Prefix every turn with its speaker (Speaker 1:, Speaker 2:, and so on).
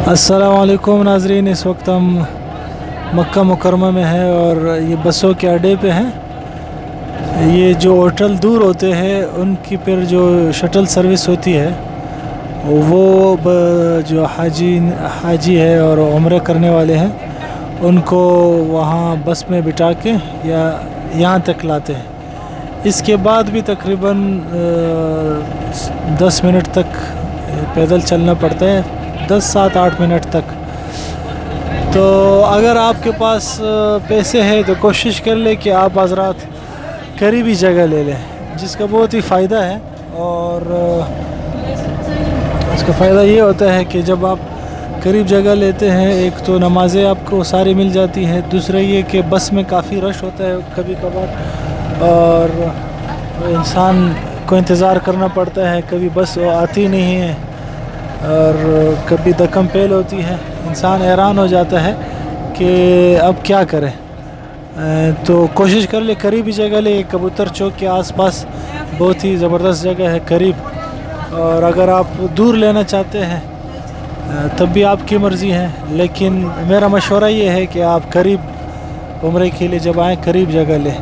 Speaker 1: अस्सलामुअलैकुम नाजरीन, इस वक्त हम मक्का मुकरमा में हैं और ये बसों के अड्डे पे हैं। ये जो होटल दूर होते हैं उनकी फिर जो शटल सर्विस होती है वो जो हाजी है और उम्रे करने वाले हैं उनको वहाँ बस में बिठा के या यहाँ तक लाते हैं। इसके बाद भी तकरीबन 10 मिनट तक पैदल चलना पड़ता है, 10-7-8 मिनट तक। तो अगर आपके पास पैसे हैं तो कोशिश कर ले कि आप हज़रात करीबी जगह ले लें, जिसका बहुत ही फ़ायदा है। और इसका फ़ायदा ये होता है कि जब आप करीब जगह लेते हैं, एक तो नमाज़ें आपको सारी मिल जाती हैं, दूसरा ये कि बस में काफ़ी रश होता है कभी कभार और इंसान को इंतज़ार करना पड़ता है, कभी बस आती नहीं है और कभी दकम पेल होती है। इंसान हैरान हो जाता है कि अब क्या करें। तो कोशिश कर ले करीबी जगह ले। कबूतर चौक के आसपास बहुत ही ज़बरदस्त जगह है करीब, और अगर आप दूर लेना चाहते हैं तब भी आपकी मर्ज़ी है, लेकिन मेरा मशवरा ये है कि आप करीब उम्रे के लिए जब आएँ करीब जगह लें।